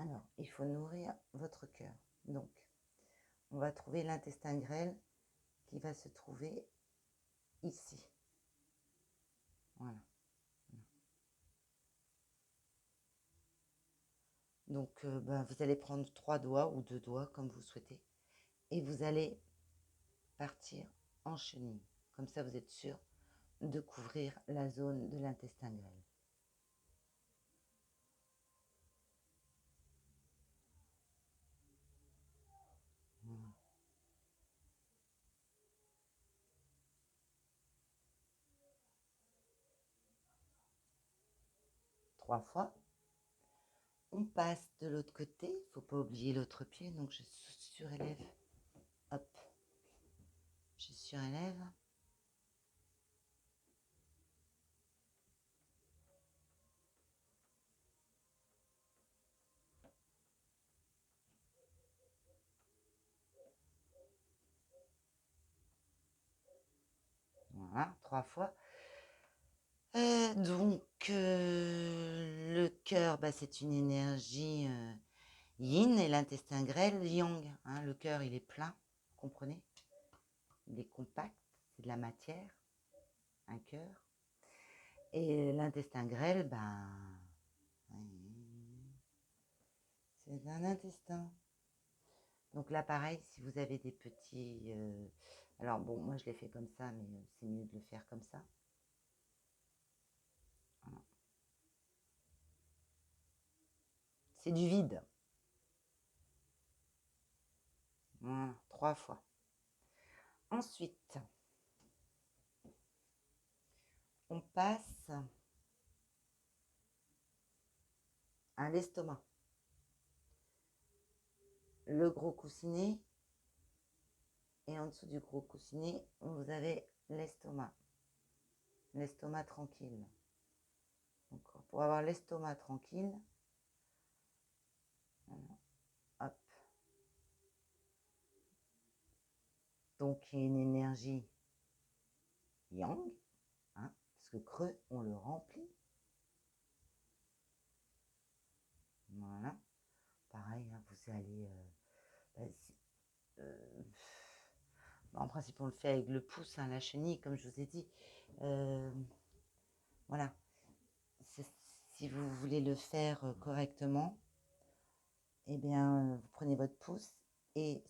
Alors, il faut nourrir votre cœur. Donc, on va trouver l'intestin grêle qui va se trouver ici. Voilà. Donc, vous allez prendre 3 doigts ou 2 doigts, comme vous souhaitez. Et vous allez partir en chenille. Comme ça, vous êtes sûr de couvrir la zone de l'intestin grêle. Voilà. 3 fois. On passe de l'autre côté. Il ne faut pas oublier l'autre pied. Donc, je surélève. Hop. Je surélève. Voilà, 3 fois. Le cœur, c'est une énergie yin et l'intestin grêle, yang. Hein, le cœur, il est plein, vous comprenez? Il est compact, c'est de la matière, un cœur. Et l'intestin grêle, c'est un intestin. Donc là, pareil, si vous avez des petits... alors bon, moi je l'ai fait comme ça, mais c'est mieux de le faire comme ça. Voilà. C'est du vide. Voilà, 3 fois. Ensuite, on passe à l'estomac. Le gros coussinet, et en dessous du gros coussinet, vous avez l'estomac. L'estomac tranquille. Donc, pour avoir l'estomac tranquille, voilà, hop. Donc, il y a une énergie yang, hein, parce que creux, on le remplit. Voilà. Pareil, hein, vous allez... en principe, on le fait avec le pouce, hein, la chenille, comme je vous ai dit. Voilà. Si vous voulez le faire correctement, eh bien, vous prenez votre pouce et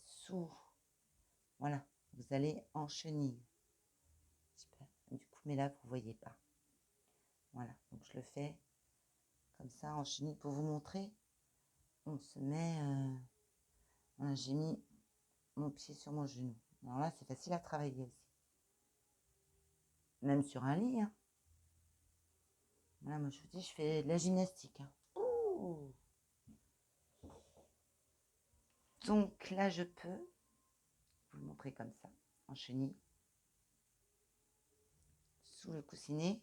voilà, vous allez en chenille. Super. Du coup, mais là, vous ne voyez pas. Voilà, donc je le fais comme ça en chenille pour vous montrer. On se met... voilà, j'ai mis mon pied sur mon genou. Alors là, c'est facile à travailler aussi. Même sur un lit. Hein. Voilà, moi, je vous dis, je fais de la gymnastique. Hein. Ouh. Donc là, je peux vous le montrer comme ça, en chenille. Sous le coussinet.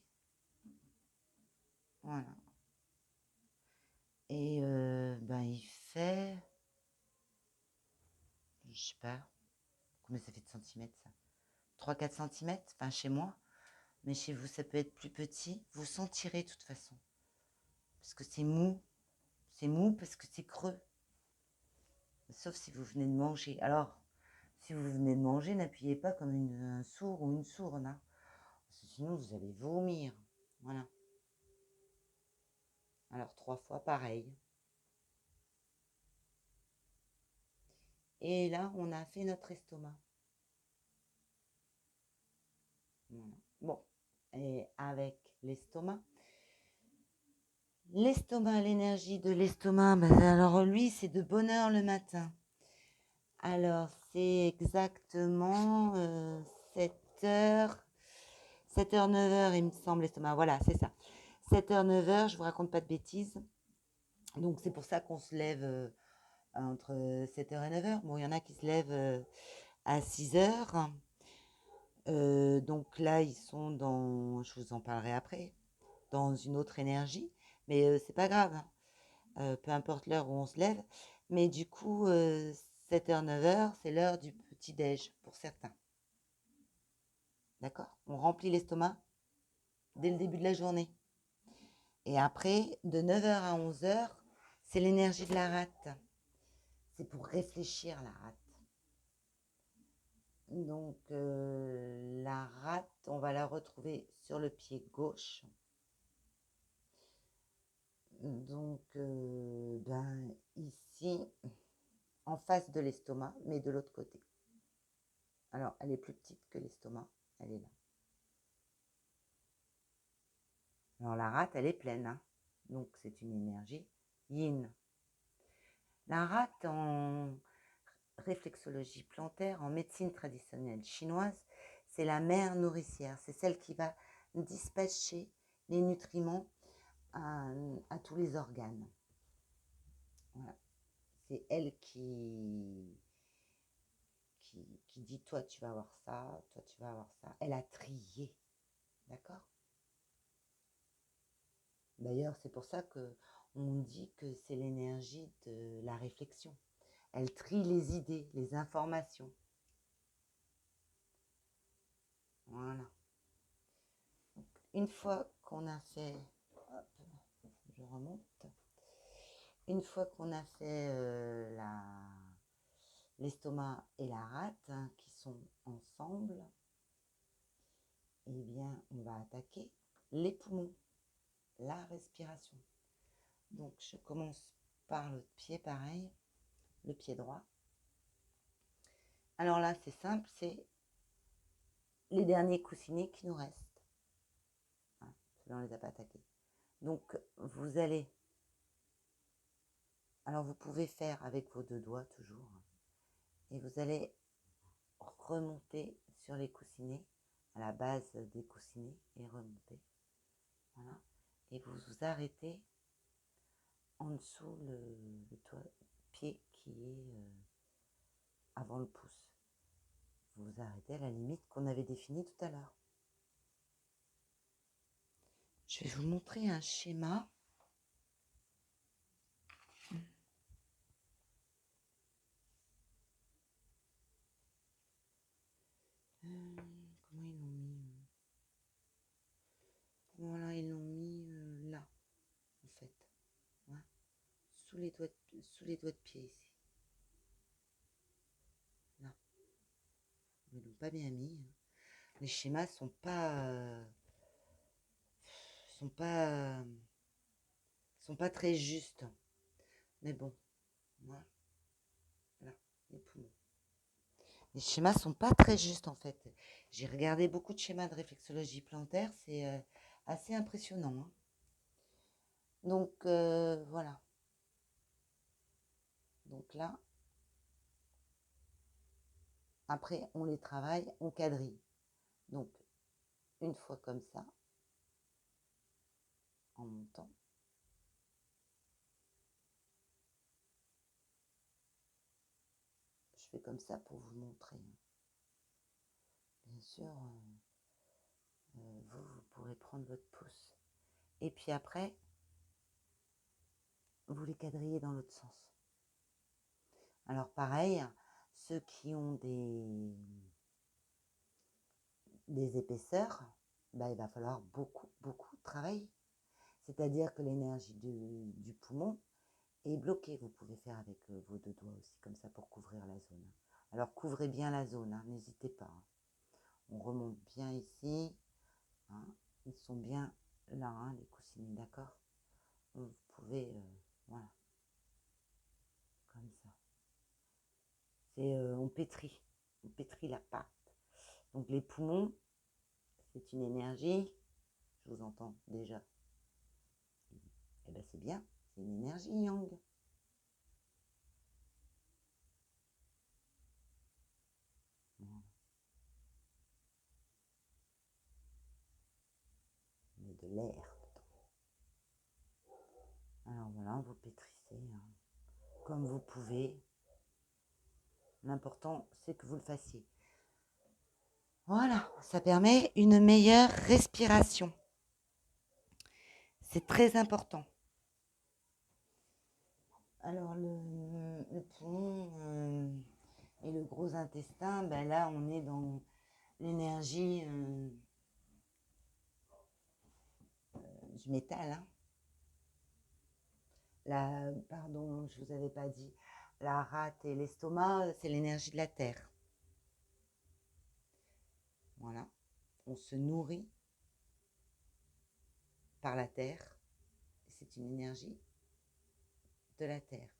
Voilà. Et il fait, je sais pas, combien ça fait de centimètres ça? 3-4 centimètres, enfin chez moi. Mais chez vous, ça peut être plus petit. Vous sentirez de toute façon. Parce que c'est mou. C'est mou parce que c'est creux. Sauf si vous venez de manger. Alors, si vous venez de manger, n'appuyez pas comme un sourd ou une sourde. Hein. Parce que sinon, vous allez vomir. Voilà. Alors, 3 fois pareil. Et là, on a fait notre estomac. Voilà. Bon. Et avec l'estomac, l'énergie de l'estomac, alors lui, c'est de bonne heure le matin. Alors, c'est exactement 7h, 7h, 9h, il me semble, l'estomac. Voilà, c'est ça. 7h, 9h, je vous raconte pas de bêtises. Donc, c'est pour ça qu'on se lève entre 7h et 9h. Bon, il y en a qui se lèvent à 6h. Donc là, ils sont dans, je vous en parlerai après, dans une autre énergie. Mais c'est pas grave. Hein. Peu importe l'heure où on se lève. Mais du coup, 7h, 9h, c'est l'heure du petit-déj pour certains. D'accord? On remplit l'estomac dès le début de la journée. Et après, de 9h à 11h, C'est l'énergie de la rate. C'est pour réfléchir, la rate. Donc, la rate, on va la retrouver sur le pied gauche. Donc, ben, ici, en face de l'estomac, mais de l'autre côté. Alors, elle est plus petite que l'estomac, elle est là. Alors, la rate, elle est pleine, hein. Donc, c'est une énergie yin. La rate, en réflexologie plantaire, en médecine traditionnelle chinoise, c'est la mère nourricière. C'est celle qui va dispatcher les nutriments à tous les organes. Voilà. C'est elle qui dit toi tu vas avoir ça, toi tu vas avoir ça. Elle a trié, d'accord? D'ailleurs, c'est pour ça que on dit que c'est l'énergie de la réflexion. Elle trie les idées, les informations. Voilà. Donc, une fois qu'on a fait, hop, je remonte. Une fois qu'on a fait l'estomac et la rate, hein, qui sont ensemble, eh bien, on va attaquer les poumons, la respiration. Donc, je commence par le pied pareil, le pied droit. Alors là, c'est simple, c'est les derniers coussinets qui nous restent. Hein, ceux-là, on ne les a pas attaqués. Donc, vous allez... Alors, vous pouvez faire avec vos deux doigts toujours. Et vous allez remonter sur les coussinets, à la base des coussinets, et remonter. Voilà. Et vous vous arrêtez en dessous le pied qui est avant le pouce. Vous vous arrêtez à la limite qu'on avait définie tout à l'heure. Je vais vous montrer un schéma. Comment ils l'ont mis Voilà, ils l'ont mis là, en fait. Ouais. Sous les doigts de pied ici. Là. Ils l'ont pas bien mis. Les schémas sont pas très justes. Mais bon, voilà, les poumons. Les schémas sont pas très justes en fait. J'ai regardé beaucoup de schémas de réflexologie plantaire, c'est assez impressionnant. Hein. Donc voilà. Donc là, après on les travaille, on quadrille. Donc une fois comme ça, en montant. Je fais comme ça pour vous montrer. Bien sûr, vous pourrez prendre votre pouce. Et puis après, vous les quadrillez dans l'autre sens. Alors pareil, ceux qui ont des épaisseurs, bah, il va falloir beaucoup travailler. C'est-à-dire que l'énergie du poumon est bloquée. Vous pouvez faire avec vos deux doigts aussi, comme ça, pour couvrir la zone. Alors couvrez bien la zone, hein, n'hésitez pas. Hein. On remonte bien ici. Hein. Ils sont bien là, hein, les coussinets, d'accord? Vous pouvez, voilà, comme ça. On pétrit la pâte. Donc les poumons, c'est une énergie, je vous entends déjà. Eh bien c'est bien, c'est une énergie yang. Voilà. Mais de l'air dedans. Alors voilà, vous pétrissez hein, comme vous pouvez. L'important, c'est que vous le fassiez. Voilà, ça permet une meilleure respiration. C'est très important. Alors, le poumon et le gros intestin, ben là, on est dans l'énergie du métal. Hein. Pardon, je vous avais pas dit. La rate et l'estomac, c'est l'énergie de la terre. Voilà. On se nourrit par la terre. C'est une énergie de la terre.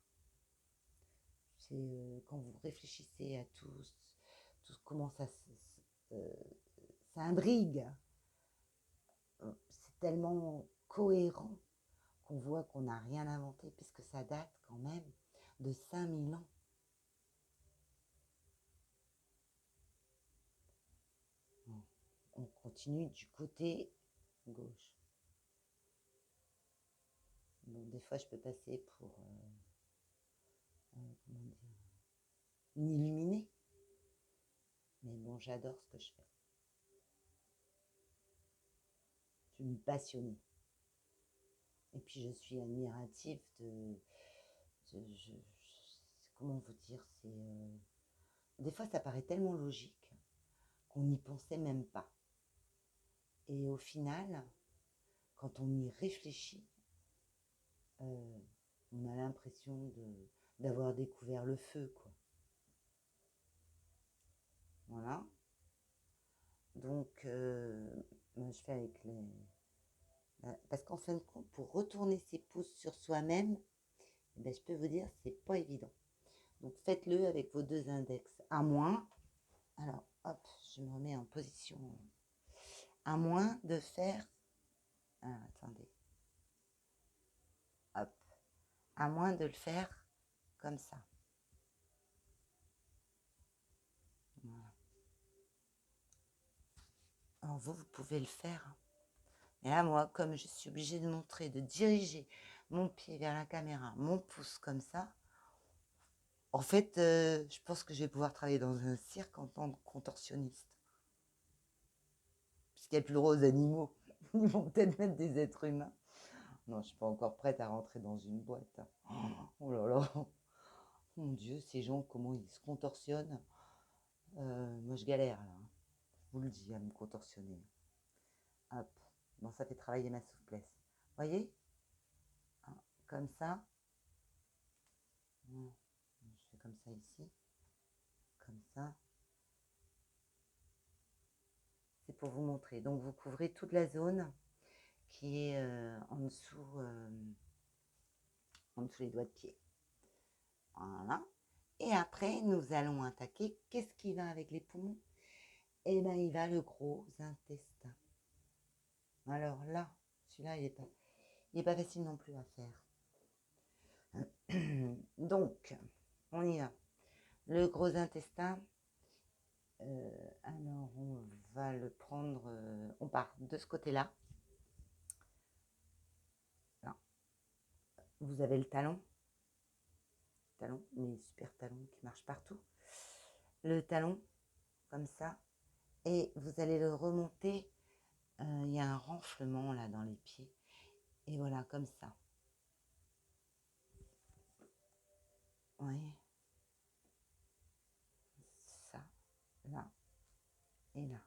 C'est quand vous réfléchissez à tout comment euh, ça imbrigue. C'est tellement cohérent qu'on voit qu'on n'a rien inventé, puisque ça date quand même de 5000 ans. On continue du côté gauche. Bon, des fois, je peux passer pour comment dire, une illuminée. Mais bon, j'adore ce que je fais. Je suis une passionnée. Et puis, je suis admirative comment vous dire, des fois, ça paraît tellement logique qu'on n'y pensait même pas. Et au final, quand on y réfléchit, on a l'impression d'avoir découvert le feu, quoi. Voilà. Donc, moi, je fais avec parce qu'en fin de compte, pour retourner ses pouces sur soi-même, eh ben, je peux vous dire, c'est pas évident. Donc, faites-le avec vos deux index. À moins, alors, hop, je me remets en position. À moins de faire, attendez, hop, à moins de le faire comme ça. Voilà. Alors, vous pouvez le faire. Et là, moi, comme je suis obligée de montrer, de diriger mon pied vers la caméra, mon pouce comme ça, en fait, je pense que je vais pouvoir travailler dans un cirque en tant que contorsionniste. Puisqu'il n'y a plus le droit aux animaux. Ils vont peut-être mettre des êtres humains. Non, je ne suis pas encore prête à rentrer dans une boîte. Oh là là. Mon Dieu, ces gens, comment ils se contorsionnent. Moi, je galère, là. Je vous le dis, à me contorsionner. Hop. Bon, ça fait travailler ma souplesse. Voyez? Comme ça. Je fais comme ça ici. Comme ça. C'est pour vous montrer. Donc, vous couvrez toute la zone qui est en dessous les doigts de pied. Voilà. Et après, nous allons attaquer. Qu'est-ce qui va avec les poumons? Eh bien, il va le gros intestin. Alors là, celui-là, il n'est pas facile non plus à faire. Donc, on y va. Le gros intestin, alors on va le prendre, on part de ce côté-là. Là. Vous avez le talon, les super talons qui marchent partout. Le talon, comme ça, et vous allez le remonter. Il y a un renflement là dans les pieds. Et voilà, comme ça. Oui. Ça, là et là.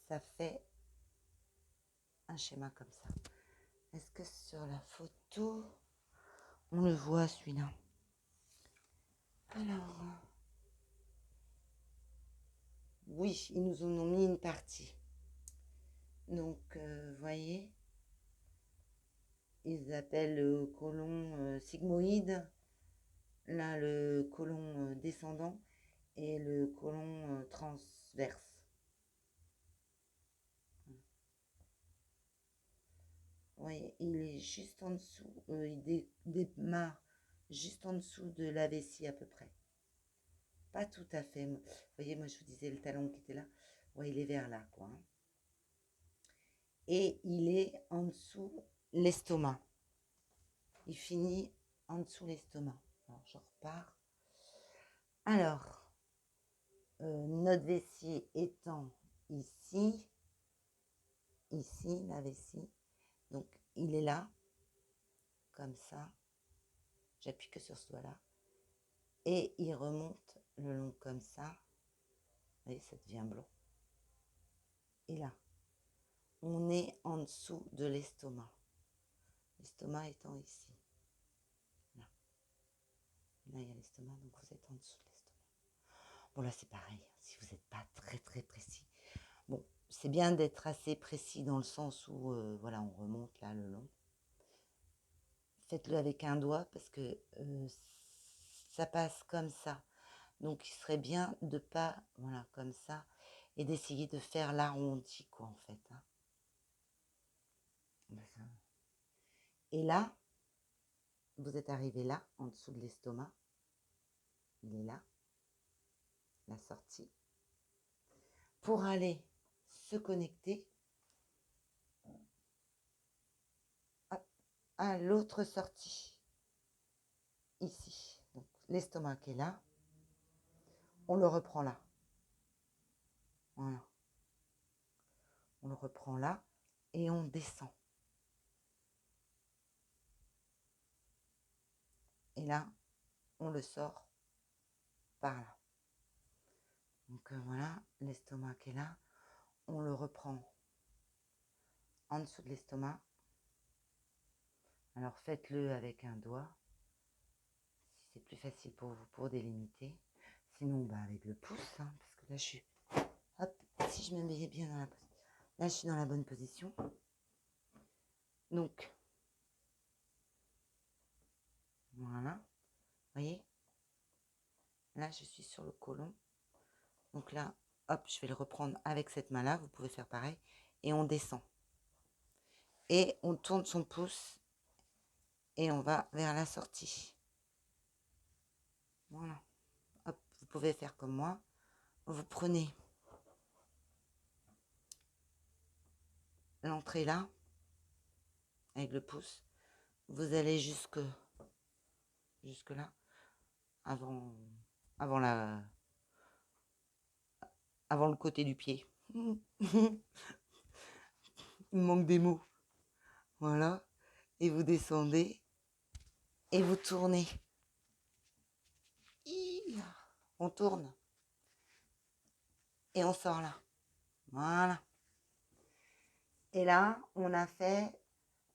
Ça fait un schéma comme ça. Est-ce que sur la photo, on le voit celui-là? Alors, oui, ils nous en ont mis une partie. Donc, vous voyez, ils appellent le côlon sigmoïde, là le côlon descendant et le côlon transverse. Vous voyez, il est juste en dessous, il démarre juste en dessous de la vessie à peu près. Pas tout à fait. Vous voyez, moi je vous disais le talon qui était là. Ouais, il est vers là, quoi. Et il est en dessous l'estomac. Il finit en dessous l'estomac. Alors, je repars. Alors, notre vessie étant ici, la vessie. Donc, il est là, comme ça. J'appuie que sur ce doigt-là. Et il remonte le long comme ça. Vous voyez, ça devient blanc. Et là, on est en dessous de l'estomac. L'estomac étant ici. Là. Là, il y a l'estomac, donc vous êtes en dessous de l'estomac. Bon, là, c'est pareil, si vous n'êtes pas très précis. Bon, c'est bien d'être assez précis dans le sens où, voilà, on remonte là le long. Faites-le avec un doigt parce que ça passe comme ça. Donc, il serait bien de pas, voilà, comme ça, et d'essayer de faire l'arrondi, quoi, en fait. Hein. Et là, vous êtes arrivé là, en dessous de l'estomac. Il est là, la sortie. Pour aller se connecter à l'autre sortie, ici. Donc, l'estomac qui est là, on le reprend là. Voilà. On le reprend là et on descend. Et là, on le sort par là. Donc voilà, l'estomac qui est là, on le reprend en dessous de l'estomac. Alors faites-le avec un doigt, si c'est plus facile pour vous pour délimiter. Sinon, bah, avec le pouce, hein, parce que là, je suis... Hop, si je me mets bien dans la position. Là, je suis dans la bonne position. Donc, voilà, vous voyez. Là, je suis sur le côlon. Donc là, hop, je vais le reprendre avec cette main-là. Vous pouvez faire pareil. Et on descend. Et on tourne son pouce. Et on va vers la sortie. Voilà. Hop, vous pouvez faire comme moi. Vous prenez l'entrée là, avec le pouce. Vous allez jusque là, avant le côté du pied. Il me manque des mots. Voilà. Et vous descendez et vous tournez. On tourne. Et on sort là. Voilà. Et là, on a fait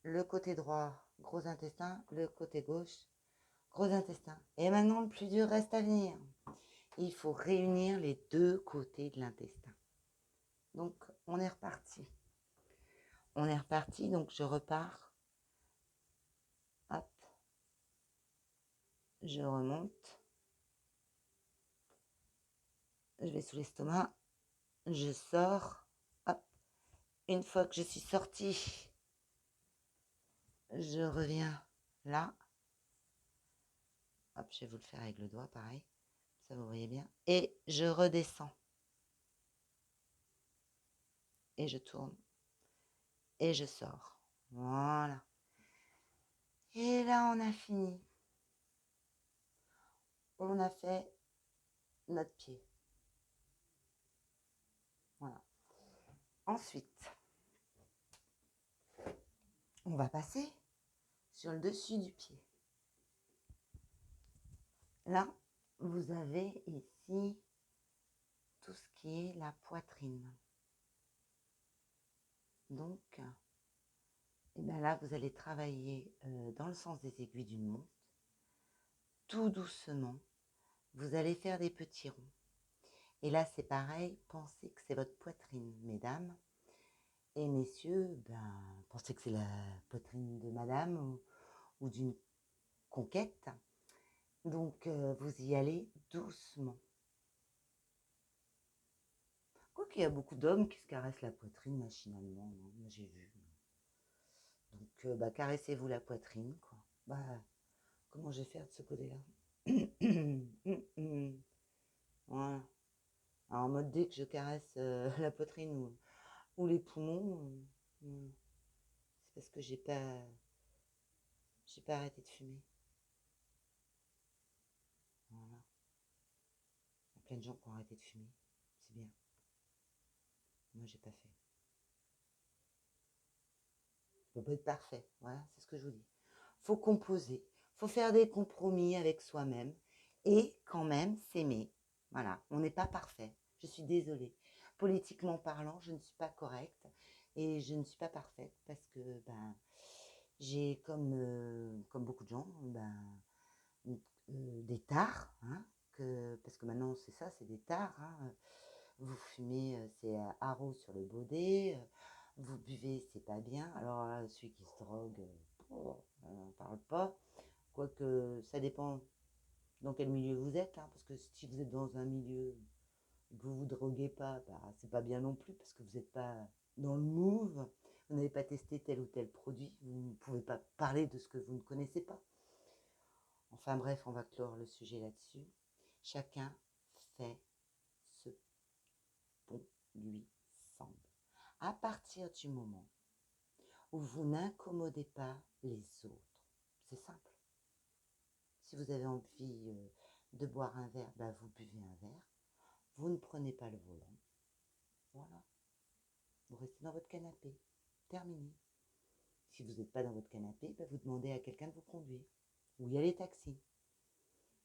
le côté droit, gros intestin, le côté gauche, gros intestin. Et maintenant, le plus dur reste à venir. Il faut réunir les deux côtés de l'intestin. Donc, on est reparti. Donc je repars. Hop. Je remonte. Je vais sous l'estomac. Je sors. Hop. Une fois que je suis sortie, je reviens là. Hop, je vais vous le faire avec le doigt, pareil. Ça, vous voyez bien. Et je redescends. Et je tourne. Et je sors. Voilà. Et là, on a fini. On a fait notre pied. Voilà. Ensuite, on va passer sur le dessus du pied. Là, vous avez ici tout ce qui est la poitrine. Donc, et bien là, vous allez travailler dans le sens des aiguilles d'une montre. Tout doucement, vous allez faire des petits ronds. Et là, c'est pareil, pensez que c'est votre poitrine, mesdames. Et messieurs, ben, pensez que c'est la poitrine de madame ou d'une conquête. Donc, vous y allez doucement. Quoiqu'il y a beaucoup d'hommes qui se caressent la poitrine machinalement, hein, moi j'ai vu. Donc, bah, caressez-vous la poitrine, quoi. Bah, comment je vais faire de ce côté-là? Voilà. Alors, en mode dès que je caresse la poitrine ou les poumons, c'est parce que j'ai pas arrêté de fumer. Voilà. Il y a plein de gens qui ont arrêté de fumer. C'est bien. Moi, j'ai pas fait. On peut pas être parfait. Voilà, c'est ce que je vous dis. Faut composer. Faut faire des compromis avec soi-même. Et quand même s'aimer. Voilà. On n'est pas parfait. Je suis désolée. Politiquement parlant, je ne suis pas correcte. Et je ne suis pas parfaite parce que, ben, J'ai comme beaucoup de gens, des tares, hein, parce que maintenant c'est ça, c'est des tares, hein. Vous fumez, c'est haro sur le baudet, vous buvez, c'est pas bien. Alors là, celui qui se drogue, on n'en parle pas. Quoique ça dépend dans quel milieu vous êtes, hein, parce que si vous êtes dans un milieu que vous vous droguez pas, bah, c'est pas bien non plus, parce que vous n'êtes pas dans le move, vous n'avez pas testé tel ou tel produit, vous ne pouvez pas parler de ce que vous ne connaissez pas. Enfin bref, on va clore le sujet là-dessus. Chacun fait ce bon lui semble. À partir du moment où vous n'incommodez pas les autres, c'est simple. Si vous avez envie de boire un verre, bah vous buvez un verre. Vous ne prenez pas le volant. Voilà. Vous restez dans votre canapé. Terminé. Si vous n'êtes pas dans votre canapé, bah vous demandez à quelqu'un de vous conduire. Ou il y a les taxis.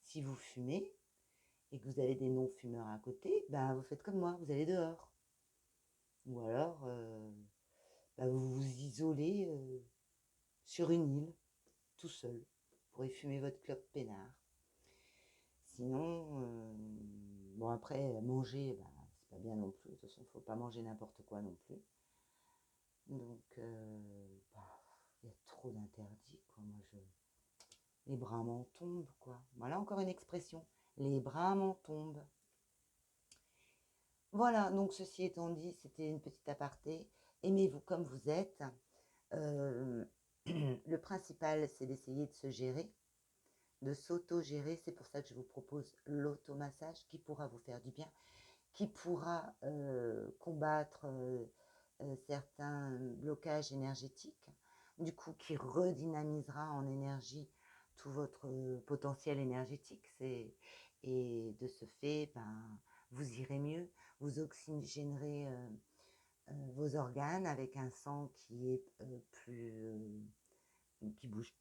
Si vous fumez et que vous avez des non-fumeurs à côté, bah vous faites comme moi, vous allez dehors. Ou alors, bah vous vous isolez sur une île, tout seul. Vous pourrez fumer votre clope peinard. Sinon, bon après, manger, bah, c'est pas bien non plus. De toute façon, il ne faut pas manger n'importe quoi non plus. Donc, bah, il y a trop d'interdits, quoi. Les bras m'en tombent, quoi. Voilà encore une expression. Les bras m'en tombent. Voilà, donc ceci étant dit, c'était une petite aparté. Aimez-vous comme vous êtes. Euh, le principal, c'est d'essayer de se gérer, de s'auto-gérer. C'est pour ça que je vous propose l'automassage qui pourra vous faire du bien, qui pourra combattre certains blocages énergétiques, du coup qui redynamisera en énergie tout votre potentiel énergétique. Et de ce fait, vous irez mieux, vous oxygénerez vos organes avec un sang qui est qui bouge,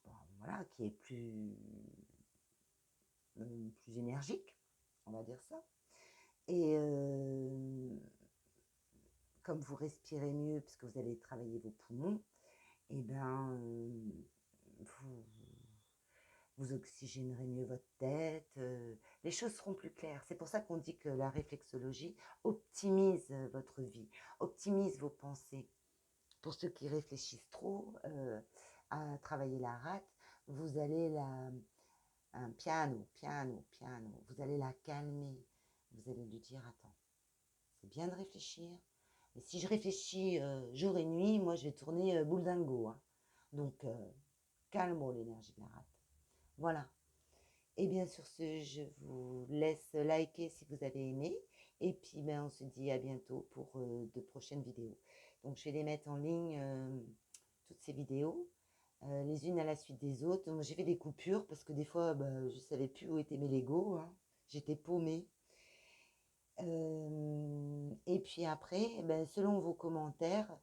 bon, voilà, qui est plus énergique, on va dire ça. Et comme vous respirez mieux, puisque vous allez travailler vos poumons, et vous oxygénerez mieux votre tête, les choses seront plus claires. C'est pour ça qu'on dit que la réflexologie optimise votre vie, optimise vos pensées. Pour ceux qui réfléchissent trop à travailler la rate, vous allez un piano, vous allez la calmer. Vous allez lui dire, attends, c'est bien de réfléchir, mais si je réfléchis jour et nuit, moi je vais tourner boule dingo, hein. Donc, calme l'énergie de la rate. Voilà. Et bien sur ce, je vous laisse liker si vous avez aimé. Et puis on se dit à bientôt pour de prochaines vidéos. Donc je vais les mettre en ligne, toutes ces vidéos, les unes à la suite des autres. Moi j'ai fait des coupures parce que des fois je ne savais plus où étaient mes Legos, hein. J'étais paumée. Et puis après, selon vos commentaires,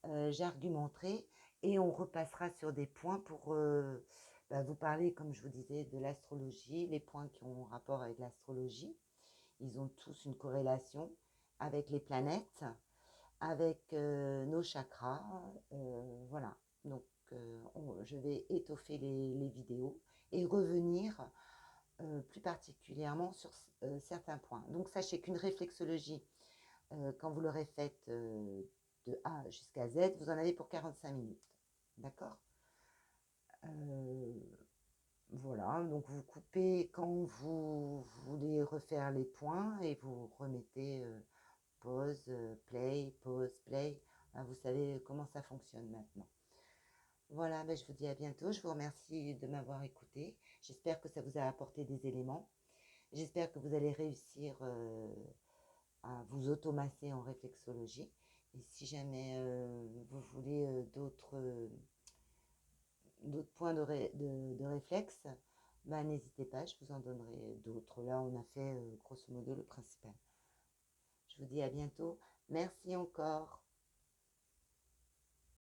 j'argumenterai et on repassera sur des points pour vous parler, comme je vous disais, de l'astrologie, les points qui ont rapport avec l'astrologie. Ils ont tous une corrélation avec les planètes, avec nos chakras. Voilà. Donc, je vais étoffer les vidéos et revenir plus particulièrement sur certains points. Donc sachez qu'une réflexologie, quand vous l'aurez faite de A jusqu'à Z, vous en avez pour 45 minutes. D'accord. Voilà, donc vous coupez quand vous voulez refaire les points et vous remettez pause, play, pause, play. Vous savez comment ça fonctionne maintenant. Voilà, je vous dis à bientôt. Je vous remercie de m'avoir écouté. J'espère que ça vous a apporté des éléments. J'espère que vous allez réussir à vous automasser en réflexologie. Et si jamais vous voulez d'autres points de réflexe, n'hésitez pas, je vous en donnerai d'autres. Là, on a fait grosso modo le principal. Je vous dis à bientôt. Merci encore.